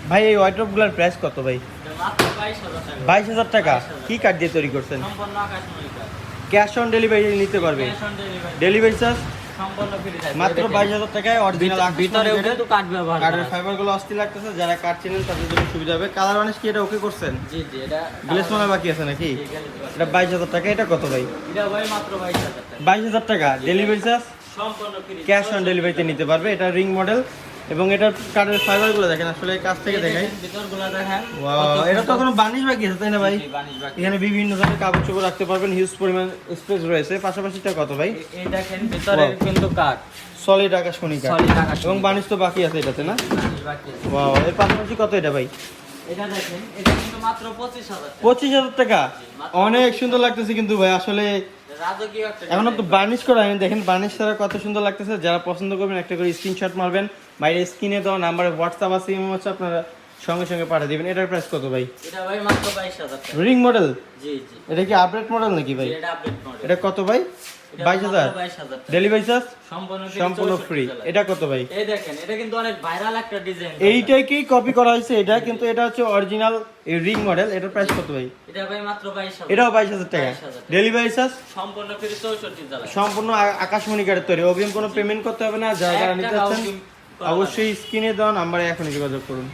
ভাই এই ওয়াইড্রপগুলোর প্রাইস কত ভাই? মাত্র 22,000 টাকা। 22,000 টাকা। 22,000 কি কাঠ দিয়ে তৈরি করছেন? সম্পূর্ণ আকাশমণি কাঠ। ক্যাশ অন ডেলিভারি নিতে পারবে? Cash on delivery. Delivery charge সম্পূর্ণ ফ্রি থাকবে। মাত্র 22,000 টাকায় অরিজিনাল ভিতরেও কিন্তু কাঠ ব্যবহার করা কাঠের আছে। ফাইবারগুলো অস্থির লাগতেছে, যারা কাঠ চেনেন তাদের জন্য সুবিধা হবে। কালার বানিশ কি এটা ওকে করছেন? জি জি, এটা গ্লেস মারা বাকি আছে নাকি? জি, গ্লেস মারা। এটা 22,000 টাকা। এটা কত ভাই? এটা ভাই মাত্র 22,000 টাকা। 22,000 টাকা। ডেলিভারি চার্জ সম্পূর্ণ ফ্রি। ক্যাশ অন ডেলিভারিতে নিতে পারবে। এটা রিং মডেল এবং এটার কাঠের ফাইবারগুলো দেখেন, আসলে কাছ থেকে দেখাই। ভিতরগুলো দেখেন। ওয়াও, এটা তো কোনো বানিশ বাকি আছে তাই না ভাই? জি, বানিশ বাকি। এখানে বিভিন্ন ধরনের কাপড় চোপড় রাখতে পারবেন, হিউজ পরিমাণ স্পেস রয়েছে। পাশাপাশি এটা কত ভাই? এই দেখেন ভিতরে Wow. কিন্তু কাঠ। সলিড আকাশমণি কাঠ Solid আকাশমণি এবং বানিশ তো বাকি আছে এটাতে না? বানিশ বাকি আছে। ওয়াও, এর পাশাপাশি কত এটা ভাই? এটা দেখেন, এটা কিন্তু মাত্র 25,000 টাকা। 25,000 টাকা। অনেক সুন্দর লাগতেছে কিন্তু ভাই, আসলে রাজকীয় একটা এখন design। তো বার্নিশ করা হয়নি, দেখেন বার্নিশ ছাড়া কত সুন্দর লাগতেছে। যারা পছন্দ করবেন একটা করে স্ক্রিনশট মারবেন, বাইরে স্ক্রিনে দেওয়া নাম্বারে হোয়াটসঅ্যাপ আছে, ইমো আছে, আপনারা সঙ্গে সঙ্গে পাঠিয়ে দিবেন। এটার প্রাইস কত ভাই? এটা ভাই মাত্র 22,000 টাকা। Ring model? জি জি। এটা কি আপডেট মডেল নাকি ভাই? জি, এটা আপডেট মডেল। এটা কত ভাই? 22,000। 22,000 টাকা। ডেলিভারি চার্জ সম্পূর্ণ ফ্রি ফ্রি। এটা কত ভাই? এই দেখেন, এটা কিন্তু অনেক ভাইরাল একটা ডিজাইন। এইটাকেই কপি করা হয়েছে এটা, কিন্তু এটা হচ্ছে অরিজিনাল এই রিং মডেল। এটার প্রাইস কত ভাই? এটা ভাই মাত্র 22,000। এটাও 22,000 টাকা। 22,000 টাকা। ডেলিভারি চার্জ সম্পূর্ণ ফ্রি 64 জেলায়। সম্পূর্ণ আকাশমণি কাঠের তৈরি, অগ্রিম কোনো পেমেন্ট করতে হবে না। যারা যারা এক নিতে টাকাও চাচ্ছেন অগ্রিম করা অবশ্যই স্ক্রিনে দেওয়া নাম্বারে এখনই যোগাযোগ করুন।